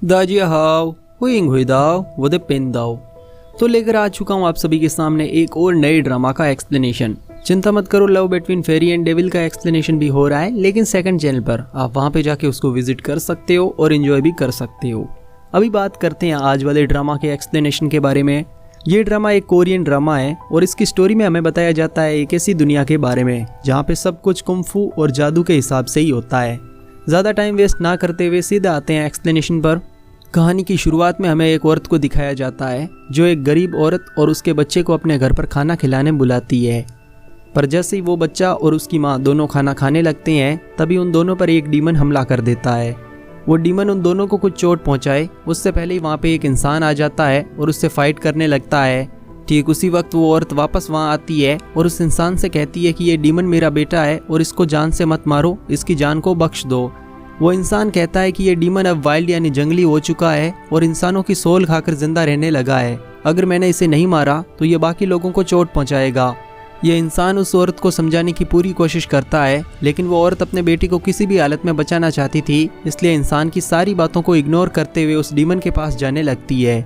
दाजिया how हुइंग हुई दाओ वो दे पेन दाओ। तो लेकर आ चुका हूँ आप सभी के सामने एक और नए ड्रामा का एक्सप्लेनेशन। चिंता मत करो, love between fairy and devil का एक्सप्लेनेशन भी हो रहा है, लेकिन सेकंड चैनल पर आप वहाँ पे जाके उसको विजिट कर सकते हो और एंजॉय भी कर सकते हो। अभी बात करते हैं आज वाले ड्रामा के एक्सप्लेनेशन के बारे में। ये ड्रामा एक कोरियन ड्रामा है और इसकी स्टोरी में हमें बताया जाता है एक ऐसी दुनिया के बारे में जहाँ पे सब कुछ कुंफू और जादू के हिसाब से ही होता है। ज़्यादा टाइम वेस्ट ना करते हुए सीधा आते हैं एक्सप्लेनेशन पर। कहानी की शुरुआत में हमें एक औरत को दिखाया जाता है जो एक गरीब औरत और उसके बच्चे को अपने घर पर खाना खिलाने बुलाती है। पर जैसे ही वो बच्चा और उसकी माँ दोनों खाना खाने लगते हैं तभी उन दोनों पर एक डीमन हमला कर देता है। वो डीमन उन दोनों को कुछ चोट पहुंचाए उससे पहले ही वहाँ पे एक इंसान आ जाता है और उससे फाइट करने लगता है। ठीक उसी वक्त वो औरत वापस वहाँ आती है और उस इंसान से कहती है कि ये डीमन मेरा बेटा है और इसको जान से मत मारो, इसकी जान को बख्श दो। वो इंसान कहता है कि ये डीमन अब वाइल्ड यानी जंगली हो चुका है और इंसानों की सोल खाकर जिंदा रहने लगा है। अगर मैंने इसे नहीं मारा तो ये बाकी लोगों को चोट पहुंचाएगा। ये इंसान उस औरत को समझाने की पूरी कोशिश करता है, लेकिन वो औरत अपने बेटी को किसी भी हालत में बचाना चाहती थी, इसलिए इंसान की सारी बातों को इग्नोर करते हुए उस डीमन के पास जाने लगती है।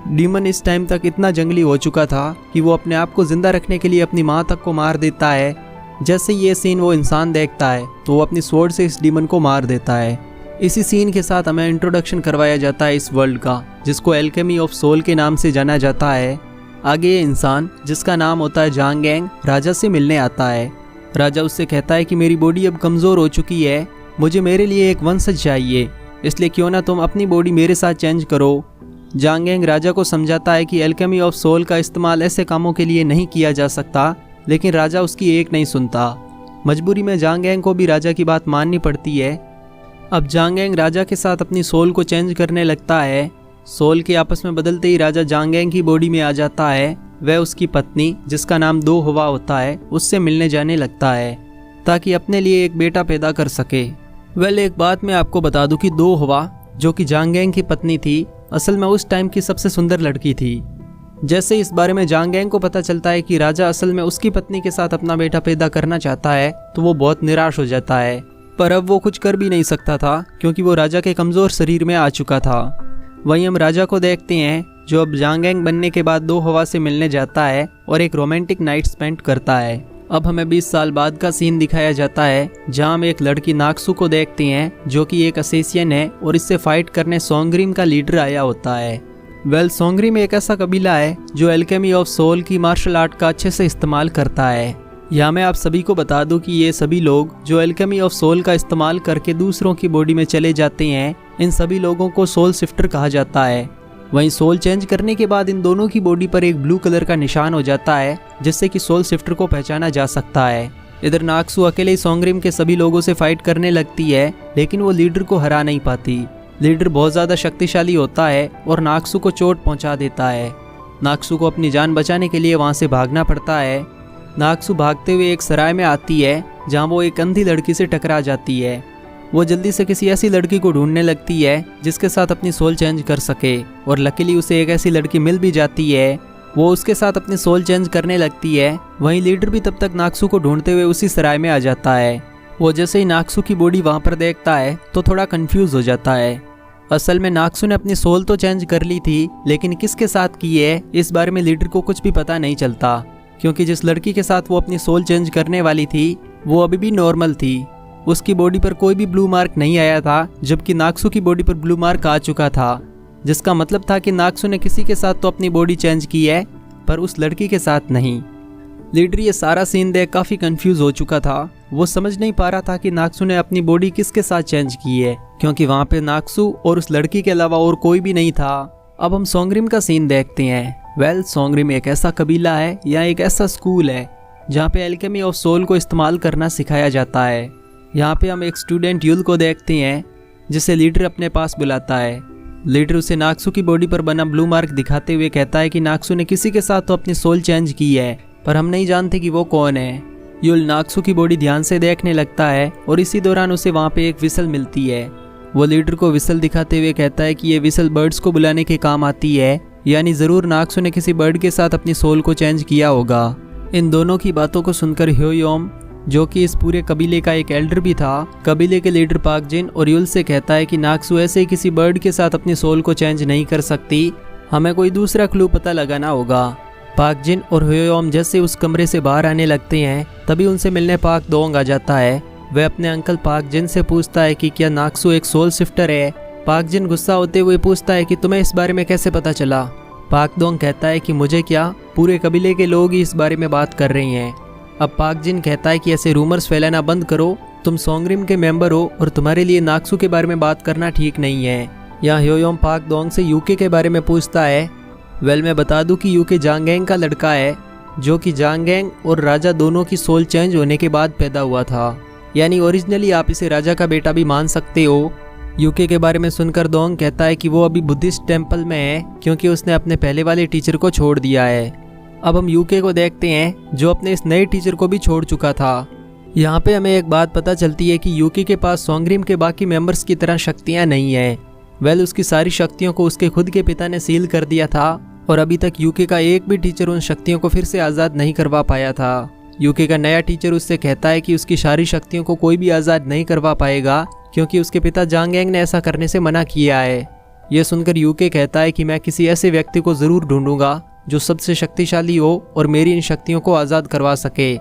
डीमन इस टाइम तक इतना जंगली हो चुका था कि वो अपने आप को जिंदा रखने के लिए अपनी माँ तक को मार देता है। जैसे ये सीन वो इंसान देखता है तो वो अपनी स्वॉर्ड से इस डीमन को मार देता है। इसी सीन के साथ हमें इंट्रोडक्शन करवाया जाता है इस वर्ल्ड का, जिसको एल्केमी ऑफ सोल के नाम से जाना जाता है। आगे ये इंसान जिसका नाम होता है जांग गैंग राजा से मिलने आता है। राजा उससे कहता है कि मेरी बॉडी अब कमज़ोर हो चुकी है, मुझे मेरे लिए एक वंशज चाहिए, इसलिए क्यों ना तुम अपनी बॉडी मेरे साथ चेंज करो। जांग गैंग राजा को समझाता है कि एल्केमी ऑफ सोल का इस्तेमाल ऐसे कामों के लिए नहीं किया जा सकता, लेकिन राजा उसकी एक नहीं सुनता। मजबूरी में जांग गैंग को भी राजा की बात माननी पड़ती है। अब जांग गैंग राजा के साथ अपनी सोल को चेंज करने लगता है। सोल के आपस में बदलते ही राजा जांग गैंग की बॉडी में आ जाता है। वह उसकी पत्नी जिसका नाम दो हवा होता है उससे मिलने जाने लगता है ताकि अपने लिए एक बेटा पैदा कर सके। एक बात मैं आपको बता दूं कि दो हवा जो कि जांग गैंग की पत्नी थी असल में उस टाइम की सबसे सुंदर लड़की थी। जैसे इस बारे में जांग गैंग को पता चलता है कि राजा असल में उसकी पत्नी के साथ अपना बेटा पैदा करना चाहता है तो वो बहुत निराश हो जाता है, पर अब वो कुछ कर भी नहीं सकता था क्योंकि वो राजा के कमज़ोर शरीर में आ चुका था। वहीं हम राजा को देखते हैं जो अब जांग गैंग बनने के बाद दो हवा से मिलने जाता है और एक रोमांटिक नाइट स्पेंड करता है। अब हमें 20 साल बाद का सीन दिखाया जाता है जहां हम एक लड़की नाक्सू को देखते हैं जो कि एक असेसियन है और इससे फाइट करने सोंगरिम का लीडर आया होता है। सोंगरिम एक ऐसा कबीला है जो एल्केमी ऑफ सोल की मार्शल आर्ट का अच्छे से इस्तेमाल करता है। यहाँ मैं आप सभी को बता दूं कि ये सभी लोग जो एल्केमी ऑफ सोल का इस्तेमाल करके दूसरों की बॉडी में चले जाते हैं, इन सभी लोगों को सोल शिफ्टर कहा जाता है। वहीं सोल चेंज करने के बाद इन दोनों की बॉडी पर एक ब्लू कलर का निशान हो जाता है जिससे कि सोल शिफ्टर को पहचाना जा सकता है। इधर नाक्सू अकेले ही सोंगरिम के सभी लोगों से फाइट करने लगती है, लेकिन वो लीडर को हरा नहीं पाती। लीडर बहुत ज़्यादा शक्तिशाली होता है और नाक्सू को चोट पहुंचा देता है। नाक्सू को अपनी जान बचाने के लिए वहां से भागना पड़ता है। नाक्सू भागते हुए एक सराय में आती है जहां वो एक अंधी लड़की से टकरा जाती है। वो जल्दी से किसी ऐसी लड़की को ढूंढने लगती है जिसके साथ अपनी सोल चेंज कर सके और लकीली उसे एक ऐसी लड़की मिल भी जाती है। वो उसके साथ अपनी सोल चेंज करने लगती है। वहीं लीडर भी तब तक नाक्सू को ढूंढते हुए उसी सराय में आ जाता है। वो जैसे ही नाक्सू की बॉडी वहाँ पर देखता है तो थोड़ा कन्फ्यूज हो जाता है। असल में नाक्सू ने अपनी सोल तो चेंज कर ली थी, लेकिन किसके साथ की है इस बारे में लीडर को कुछ भी पता नहीं चलता, क्योंकि जिस लड़की के साथ वो अपनी सोल चेंज करने वाली थी वो अभी भी नॉर्मल थी। उसकी बॉडी पर कोई भी ब्लू मार्क नहीं आया था, जबकि नाक्सू की बॉडी पर ब्लू मार्क आ चुका था, जिसका मतलब था कि नाक्सू ने किसी के साथ तो अपनी बॉडी चेंज की है पर उस लड़की के साथ नहीं। लीडर ये सारा सीन देख काफ़ी कंफ्यूज हो चुका था। वो समझ नहीं पा रहा था कि नाक्सू ने अपनी बॉडी किसके साथ चेंज की है, क्योंकि वहाँ पे नाक्सू और उस लड़की के अलावा और कोई भी नहीं था। अब हम सोंगरिम का सीन देखते हैं। सोंगरिम एक ऐसा कबीला है या एक ऐसा स्कूल है जहाँ पे एल्केमी ऑफ सोल को इस्तेमाल करना सिखाया जाता है। यहाँ पे हम एक स्टूडेंट यूल को देखते हैं जिसे लीडर अपने पास बुलाता है। लीडर उसे नाक्सू की बॉडी पर बना ब्लू मार्क दिखाते हुए कहता है कि नाक्सू ने किसी के साथ तो अपनी सोल चेंज की है, पर हम नहीं जानते कि वो कौन है। यूल नाक्सू की बॉडी ध्यान से देखने लगता है और इसी दौरान उसे वहाँ पे एक विसल मिलती है। वो लीडर को विसल दिखाते हुए कहता है कि ये विसल बर्ड्स को बुलाने के काम आती है, यानी ज़रूर नाक्सू ने किसी बर्ड के साथ अपनी सोल को चेंज किया होगा। इन दोनों की बातों को सुनकर ह्योयोम जो कि इस पूरे कबीले का एक एल्डर भी था, कबीले के लीडर पाक जिन और युल से कहता है कि नाक्सु ऐसे ही किसी बर्ड के साथ अपनी सोल को चेंज नहीं कर सकती, हमें कोई दूसरा क्लू पता लगाना होगा। पाक जिन और ह्योयोम जैसे उस कमरे से बाहर आने लगते हैं, तभी उनसे मिलने पाक दोंग आ जाता है। वह अपने अंकल पाक जिन से पूछता है कि क्या नाक्सु एक सोल शिफ्टर है। पाक जिन गुस्सा होते हुए पूछता है कि तुम्हें इस बारे में कैसे पता चला। पाक दोंग कहता है कि मुझे क्या, पूरे कबीले के लोग ही इस बारे में बात कर रहे हैं। अब पाक जिन कहता है कि ऐसे रूमर्स फैलाना बंद करो, तुम सोंगरिम के मेंबर हो और तुम्हारे लिए नाक्सु के बारे में बात करना ठीक नहीं है। यहाँ ह्योयोम पाक दोंग से यूके के बारे में पूछता है। वेल, मैं बता दूं कि यूके जांगेंग का लड़का है, जो कि जांगेंग और राजा दोनों की सोल चेंज होने के बाद पैदा हुआ था, यानी ओरिजिनली आप इसे राजा का बेटा भी मान सकते हो। यूके के बारे में सुनकर दोंग कहता है कि वो अभी बुद्धिस्ट टेम्पल में है, क्योंकि उसने अपने पहले वाले टीचर को छोड़ दिया है। अब हम यूके को देखते हैं, जो अपने इस नए टीचर को भी छोड़ चुका था। यहाँ पे हमें एक बात पता चलती है कि यूके के पास सोंगरिम के बाकी मेंबर्स की तरह शक्तियाँ नहीं है। वेल, उसकी सारी शक्तियों को उसके खुद के पिता ने सील कर दिया था और अभी तक यूके का एक भी टीचर उन शक्तियों को फिर से आज़ाद नहीं करवा पाया था। यूके का नया टीचर उससे कहता है कि उसकी सारी शक्तियों को कोई भी आज़ाद नहीं करवा पाएगा, क्योंकि उसके पिता जांगेंग ने ऐसा करने से मना किया है। यह सुनकर यूके कहता है कि मैं किसी ऐसे व्यक्ति को ज़रूर ढूंढूंगा जो सबसे शक्तिशाली हो और मेरी इन शक्तियों को आज़ाद करवा सके।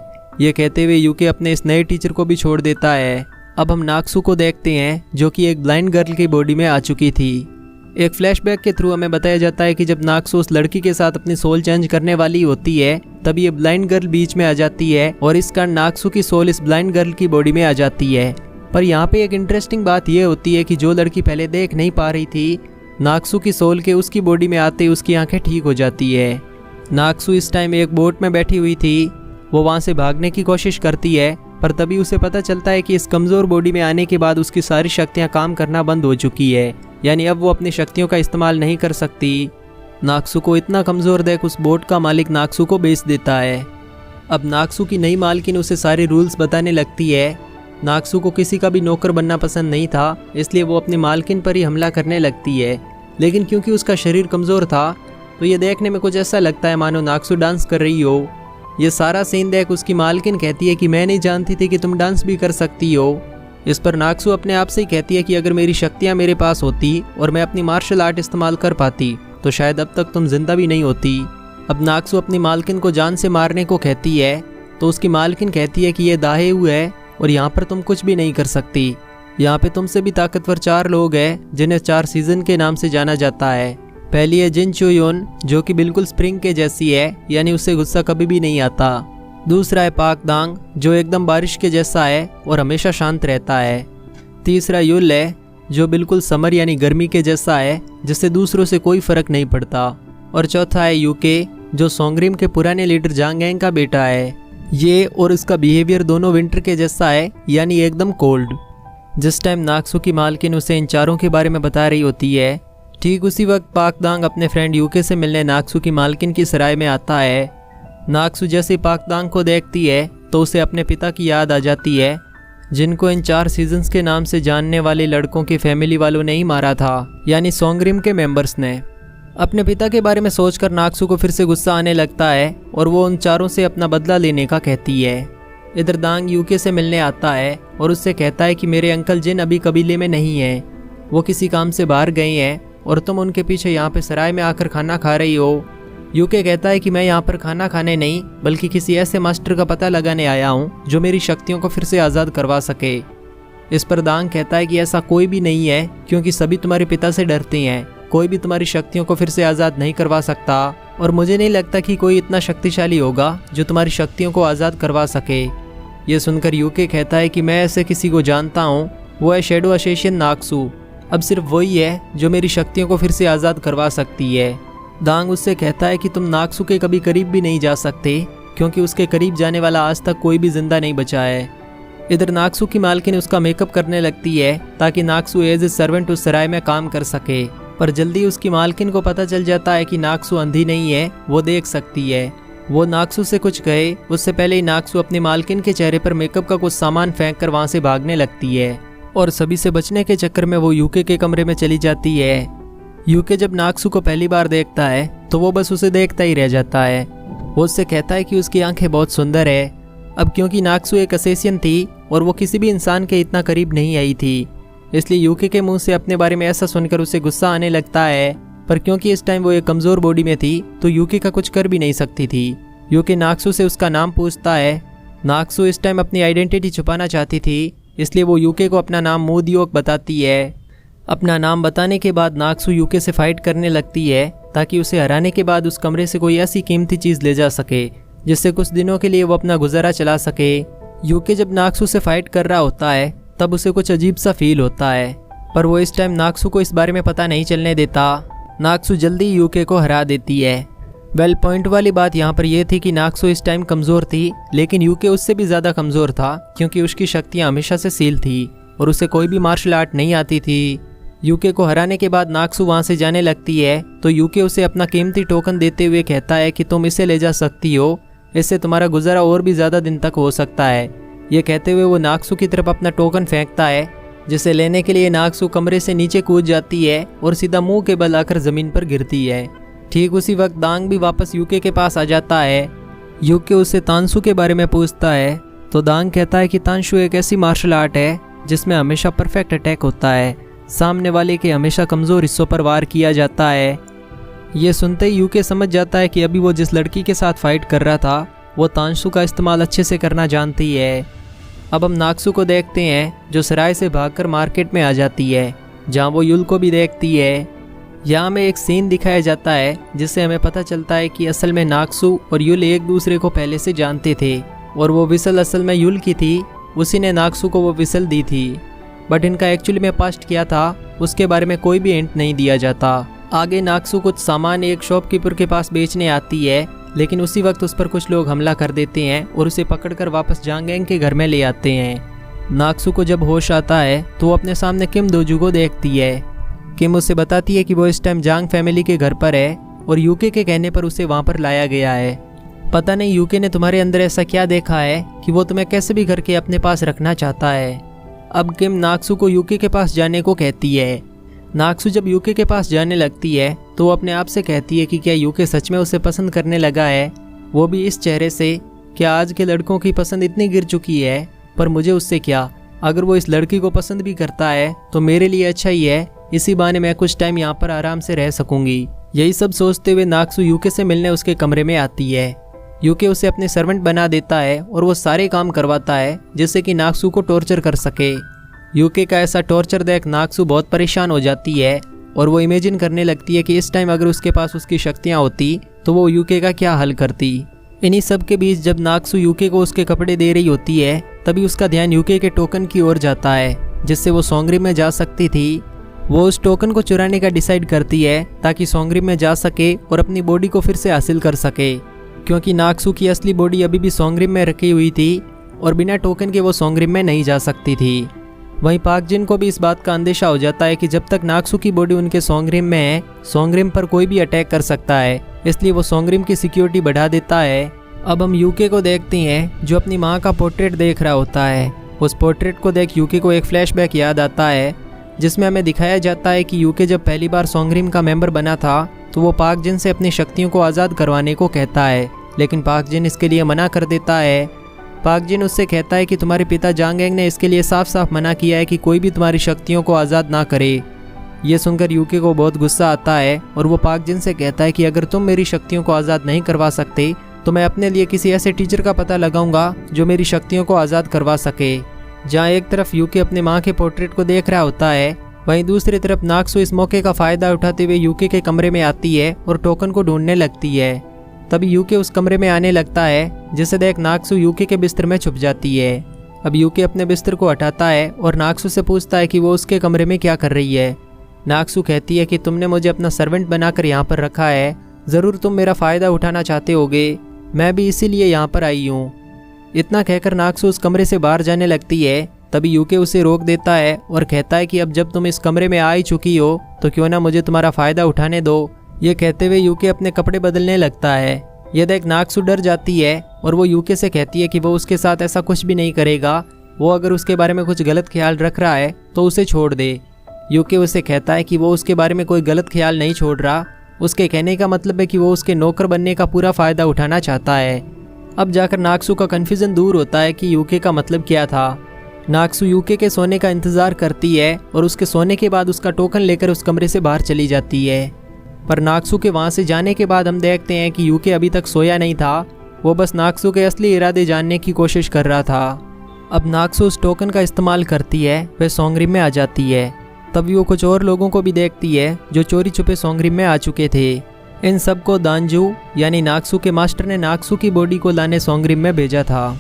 ये कहते हुए यूके अपने इस नए टीचर को भी छोड़ देता है। अब हम नाक्सु को देखते हैं, जो कि एक ब्लाइंड गर्ल की बॉडी में आ चुकी थी। एक फ्लैशबैक के थ्रू हमें बताया जाता है कि जब नाक्सु उस लड़की के साथ अपनी सोल चेंज करने वाली होती है, तब ये ब्लाइंड गर्ल बीच में आ जाती है और इस कारण नाक्सु की सोल इस ब्लाइंड गर्ल की बॉडी में आ जाती है। पर यहाँ पे एक इंटरेस्टिंग बात यह होती है कि जो लड़की पहले देख नहीं पा रही थी, नाक्सु की सोल के उसकी बॉडी में आते ही उसकी आंखें ठीक हो जाती है। नाक्सु इस टाइम एक बोट में बैठी हुई थी। वो वहाँ से भागने की कोशिश करती है, पर तभी उसे पता चलता है कि इस कमज़ोर बॉडी में आने के बाद उसकी सारी शक्तियाँ काम करना बंद हो चुकी है, यानी अब वो अपनी शक्तियों का इस्तेमाल नहीं कर सकती। नाक्सु को इतना कमज़ोर देख उस बोट का मालिक नाक्सु को बेच देता है। अब नाक्सु की नई मालकिन उसे सारे रूल्स बताने लगती है। नाक्सु को किसी का भी नौकर बनना पसंद नहीं था, इसलिए वो अपनी मालकिन पर ही हमला करने लगती है। लेकिन क्योंकि उसका शरीर कमज़ोर था, तो ये देखने में कुछ ऐसा लगता है मानो नाक्सु डांस कर रही हो। ये सारा सीन देख उसकी मालकिन कहती है कि मैं नहीं जानती थी कि तुम डांस भी कर सकती हो। इस पर नाक्सु अपने आप से ही कहती है कि अगर मेरी शक्तियाँ मेरे पास होती और मैं अपनी मार्शल आर्ट इस्तेमाल कर पाती, तो शायद अब तक तुम जिंदा भी नहीं होती। अब नाक्सु अपनी मालकिन को जान से मारने को कहती है, तो उसकी मालकिन कहती है कि ये दाहे हुए है और यहाँ पर तुम कुछ भी नहीं कर सकती। यहाँ पे तुमसे भी ताकतवर 4 लोग हैं, जिन्हें 4 सीजन के नाम से जाना जाता है। पहली है जिन चुयोन, जो कि बिल्कुल स्प्रिंग के जैसी है, यानी उससे गुस्सा कभी भी नहीं आता। दूसरा है पाक दांग, जो एकदम बारिश के जैसा है और हमेशा शांत रहता है। तीसरा युल है, जो बिल्कुल समर यानी गर्मी के जैसा है, जिससे दूसरों से कोई फर्क नहीं पड़ता। और चौथा है यूके, जो सोंगरिम के पुराने लीडर जांगेंग का बेटा है। ये और इसका बिहेवियर दोनों विंटर के जैसा है, यानी एकदम कोल्ड। जिस टाइम नाक्सु की मालकिन उसे इन चारों के बारे में बता रही होती है, ठीक उसी वक्त पाक दांग अपने फ्रेंड यूके से मिलने नाक्सु की मालकिन की सराय में आता है। नाक्सु जैसे पाक दांग को देखती है तो उसे अपने पिता की याद आ जाती है, जिनको इन 4 सीजन्स के नाम से जानने वाले लड़कों की फैमिली वालों ने ही मारा था, यानी सोंगरिम के मेंबर्स ने। अपने पिता के बारे में सोचकर नाक्सु को फिर से गुस्सा आने लगता है और वो उन चारों से अपना बदला लेने का कहती है। इधर दांग यूके से मिलने आता है और उससे कहता है कि मेरे अंकल जिन अभी कबीले में नहीं है, वो किसी काम से बाहर गए हैं और तुम उनके पीछे यहाँ पे सराय में आकर खाना खा रही हो। यूके कहता है कि मैं यहाँ पर खाना खाने नहीं, बल्कि किसी ऐसे मास्टर का पता लगाने आया हूँ जो मेरी शक्तियों को फिर से आज़ाद करवा सके। इस पर दांग कहता है कि ऐसा कोई भी नहीं है, क्योंकि सभी तुम्हारे पिता से डरते हैं। कोई भी तुम्हारी शक्तियों को फिर से आज़ाद नहीं करवा सकता, और मुझे नहीं लगता कि कोई इतना शक्तिशाली होगा जो तुम्हारी शक्तियों को आज़ाद करवा सके। ये सुनकर यूके कहता है कि मैं ऐसे किसी को जानता हूँ, वो है शैडो असेसियन नाक्सु। अब सिर्फ वही है जो मेरी शक्तियों को फिर से आज़ाद करवा सकती है। दांग उससे कहता है कि तुम नाक्सु के कभी करीब भी नहीं जा सकते, क्योंकि उसके करीब जाने वाला आज तक कोई भी जिंदा नहीं बचा है। इधर नाक्सु की मालकिन उसका मेकअप करने लगती है ताकि नाक्सु एज ए सर्वेंट उस सराय में काम कर सके, पर जल्दी उसकी मालकिन को पता चल जाता है कि नाक्सु अंधी नहीं है, वो देख सकती है। वो नाक्सु से कुछ कहे उससे पहले ही नाक्सु अपनी मालकिन के चेहरे पर मेकअप का कुछ सामान फेंक कर वहाँ से भागने लगती है, और सभी से बचने के चक्कर में वो यूके के कमरे में चली जाती है। यूके जब नाक्सु को पहली बार देखता है तो वो बस उसे देखता ही रह जाता है। वो उससे कहता है कि उसकी आंखें बहुत सुंदर है। अब क्योंकि नाक्सु एक असेसियन थी और वो किसी भी इंसान के इतना करीब नहीं आई थी, इसलिए यूके के मुंह से अपने बारे में ऐसा सुनकर उसे गुस्सा आने लगता है। पर क्योंकि इस टाइम वो एक कमज़ोर बॉडी में थी तो यूके का कुछ कर भी नहीं सकती थी। यूके नाक्सु से उसका नाम पूछता है। नाक्सु इस टाइम अपनी आइडेंटिटी छुपाना चाहती थी, इसलिए वो यूके को अपना नाम मोदियोक बताती है। अपना नाम बताने के बाद नाक्सु यूके से फाइट करने लगती है ताकि उसे हराने के बाद उस कमरे से कोई ऐसी कीमती चीज़ ले जा सके जिससे कुछ दिनों के लिए वो अपना गुजारा चला सके। यूके जब नाक्सु से फाइट कर रहा होता है तब उसे कुछ अजीब सा फील होता है, पर वो इस टाइम नाक्सु को इस बारे में पता नहीं चलने देता। नाक्सु जल्दी यूके को हरा देती है। वेल पॉइंट वाली बात यहाँ पर यह थी कि नाक्सु इस टाइम कमज़ोर थी, लेकिन यूके उससे भी ज़्यादा कमज़ोर था क्योंकि उसकी शक्तियाँ हमेशा से सील थी और उसे कोई भी मार्शल आर्ट नहीं आती थी। यूके को हराने के बाद नाक्सु वहाँ से जाने लगती है तो यूके उसे अपना कीमती टोकन देते हुए कहता है कि तुम इसे ले जा सकती हो, इससे तुम्हारा गुजारा और भी ज़्यादा दिन तक हो सकता है। ये कहते हुए वो नाक्सु की तरफ अपना टोकन फेंकता है, जिसे लेने के लिए नाक्सु कमरे से नीचे कूद जाती है और सीधा मुंह के बल आकर ज़मीन पर गिरती है। ठीक उसी वक्त दांग भी वापस यूके के पास आ जाता है। यूके उससे तानसु के बारे में पूछता है तो दांग कहता है कि तानसु एक ऐसी मार्शल आर्ट है जिसमें हमेशा परफेक्ट अटैक होता है, सामने वाले के हमेशा कमज़ोर हिस्सों पर वार किया जाता है। ये सुनते ही यूके समझ जाता है कि अभी वो जिस लड़की के साथ फाइट कर रहा था वो तानसु का इस्तेमाल अच्छे से करना जानती है। अब हम नाक्सु को देखते हैं जो सराय से भागकर मार्केट में आ जाती है, जहाँ वो युल को भी देखती है। यहाँ में एक सीन दिखाया जाता है जिससे हमें पता चलता है कि असल में नाक्सु और युल एक दूसरे को पहले से जानते थे और वो विसल असल में युल की थी, उसी ने नाक्सु को वो विसल दी थी। बट इनका एक्चुअली में पास्ट क्या था उसके बारे में कोई भी हिंट नहीं दिया जाता। आगे नाक्सु कुछ सामान एक शॉपकीपर के पास बेचने आती है, लेकिन उसी वक्त उस पर कुछ लोग हमला कर देते हैं और उसे पकड़कर वापस जांगेंग के घर में ले आते हैं। नाक्सु को जब होश आता है तो वो अपने सामने किम दोजू को देखती है। किम उसे बताती है कि वो इस टाइम जांग फैमिली के घर पर है और यूके के कहने पर उसे वहाँ पर लाया गया है। पता नहीं यूके ने तुम्हारे अंदर ऐसा क्या देखा है कि वो तुम्हें कैसे भी करके अपने पास रखना चाहता है। अब किम नाक्सु को यूके के पास जाने को कहती है। नाक्सु जब यूके के पास जाने लगती है तो वो अपने आप से कहती है कि क्या यूके सच में उसे पसंद करने लगा है, वो भी इस चेहरे से। क्या आज के लड़कों की पसंद इतनी गिर चुकी है, पर मुझे उससे क्या, अगर वो इस लड़की को पसंद भी करता है तो मेरे लिए अच्छा ही है, इसी बहाने मैं कुछ टाइम यहाँ पर आराम से रह सकूंगी। यही सब सोचते हुए नाक्सु यूके से मिलने उसके कमरे में आती है। यूके उसे अपने सर्वेंट बना देता है और वो सारे काम करवाता है जिससे कि नाक्सु को टॉर्चर कर सके। यूके का ऐसा टॉर्चर देख नाक्सु बहुत परेशान हो जाती है और वो इमेजिन करने लगती है कि इस टाइम अगर उसके पास उसकी शक्तियाँ होती तो वो यूके का क्या हल करती। इन्हीं सब के बीच जब नाक्सु यूके को उसके कपड़े दे रही होती है तभी उसका ध्यान यूके के टोकन की ओर जाता है जिससे वो सोंगरिम में जा सकती थी। वो उस टोकन को चुराने का डिसाइड करती है ताकि सोंगरिम में जा सके और अपनी बॉडी को फिर से हासिल कर सके, क्योंकि नाक्सु की असली बॉडी अभी भी सोंगरिम में रखी हुई थी और बिना टोकन के वो सोंगरिम में नहीं जा सकती थी। वहीं पाक जिन को भी इस बात का अंदेशा हो जाता है कि जब तक नाक्सु की बॉडी उनके सोंगरिम में है, सोंगरिम पर कोई भी अटैक कर सकता है, इसलिए वो सोंगरिम की सिक्योरिटी बढ़ा देता है। अब हम यूके को देखते हैं जो अपनी माँ का पोर्ट्रेट देख रहा होता है। उस पोर्ट्रेट को देख यूके को एक फ्लैशबैक याद आता है जिसमें हमें दिखाया जाता है कि यूके जब पहली बार सोंगरिम का मेंबर बना था तो वो पाक जिन से अपनी शक्तियों को आज़ाद करवाने को कहता है, लेकिन पाक जिन इसके लिए मना कर देता है। पाक जिन उससे कहता है कि तुम्हारे पिता जांगेंग ने इसके लिए साफ साफ मना किया है कि कोई भी तुम्हारी शक्तियों को आज़ाद ना करे। ये सुनकर यूके को बहुत गुस्सा आता है और वो पाक जिन से कहता है कि अगर तुम मेरी शक्तियों को आज़ाद नहीं करवा सकते तो मैं अपने लिए किसी ऐसे टीचर का पता लगाऊंगा जो मेरी शक्तियों को आज़ाद करवा सके। जहाँ एक तरफ यूके अपने माँ के पोर्ट्रेट को देख रहा होता है, वहीं दूसरी तरफ नाक्सु इस मौके का फ़ायदा उठाते हुए यूके के कमरे में आती है और टोकन को ढूंढने लगती है। तभी यूके उस कमरे में आने लगता है जिसे देख नाक्सु यूके के बिस्तर में छुप जाती है। अब यूके अपने बिस्तर को हटाता है और नाक्सु से पूछता है कि वो उसके कमरे में क्या कर रही है। नाक्सु कहती है कि तुमने मुझे अपना सर्वेंट बनाकर यहाँ पर रखा है, ज़रूर तुम मेरा फ़ायदा उठाना चाहते होगे, मैं भी इसीलिए यहाँ पर आई हूँ। इतना कहकर नाक्सु उस कमरे से बाहर जाने लगती है। तभी यूके उसे रोक देता है और कहता है कि अब जब तुम इस कमरे में आ ही चुकी हो तो क्यों ना मुझे तुम्हारा फ़ायदा उठाने दो। ये कहते हुए यूके अपने कपड़े बदलने लगता है। यह देख नाक्सु डर जाती है और वो यूके से कहती है कि वो उसके साथ ऐसा कुछ भी नहीं करेगा, वो अगर उसके बारे में कुछ गलत ख्याल रख रहा है तो उसे छोड़ दे। यूके उसे कहता है कि वो उसके बारे में कोई गलत ख्याल नहीं छोड़ रहा, उसके कहने का मतलब है कि वो उसके नौकर बनने का पूरा फ़ायदा उठाना चाहता है। अब जाकर नाक्सू का कन्फ्यूज़न दूर होता है कि यूके का मतलब क्या था। नाक्सू यूके के सोने का इंतज़ार करती है और उसके सोने के बाद उसका टोकन लेकर उस कमरे से बाहर चली जाती है। पर नाक्सू के वहाँ से जाने के बाद हम देखते हैं कि यूके अभी तक सोया नहीं था, वो बस नाक्सू के असली इरादे जानने की कोशिश कर रहा था। अब नाक्सू उस टोकन का इस्तेमाल करती है, वह सोंगरिम में आ जाती है। तभी वो कुछ और लोगों को भी देखती है जो चोरी छुपे सोंगरिम में आ चुके थे। इन सबको दांजू यानी नाक्सू के मास्टर ने नाक्सू की बॉडी को लाने सोंगरिम में भेजा था।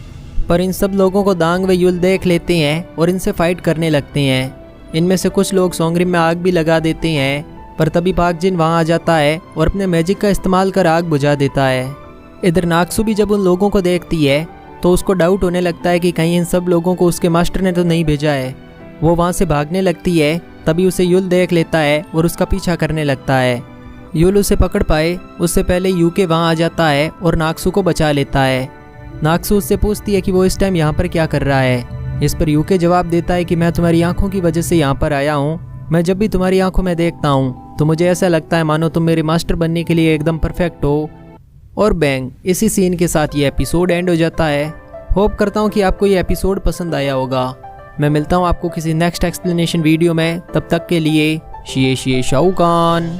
पर इन सब लोगों को दांग व युल देख लेते हैं और इनसे फाइट करने लगते हैं। इनमें से कुछ लोग सोंगरिम में आग भी लगा देते हैं, पर तभी पाक जिन वहाँ आ जाता है और अपने मैजिक का इस्तेमाल कर आग बुझा देता है। इधर नाक्सू भी जब उन लोगों को देखती है तो उसको डाउट होने लगता है कि कहीं इन सब लोगों को उसके मास्टर ने तो नहीं भेजा है। वो वहाँ से भागने लगती है, तभी उसे युल देख लेता है और उसका पीछा करने लगता है। युल उसे पकड़ पाए उससे पहले यूके वहाँ आ जाता है और नाक्सू को बचा लेता है। नाक्सू उससे पूछती है कि वो इस टाइम यहाँ पर क्या कर रहा है। इस पर यूके जवाब देता है कि मैं तुम्हारी आंखों की वजह से यहाँ पर आया हूँ। मैं जब भी तुम्हारी आंखों में देखता हूँ तो मुझे ऐसा लगता है मानो तुम मेरे मास्टर बनने के लिए एकदम परफेक्ट हो। और बैंग, इसी सीन के साथ ये एपिसोड एंड हो जाता है। होप करता हूँ कि आपको ये एपिसोड पसंद आया होगा। मैं मिलता हूँ आपको किसी नेक्स्ट एक्सप्लेनेशन वीडियो में, तब तक के लिए शिए शिए शाहूकान।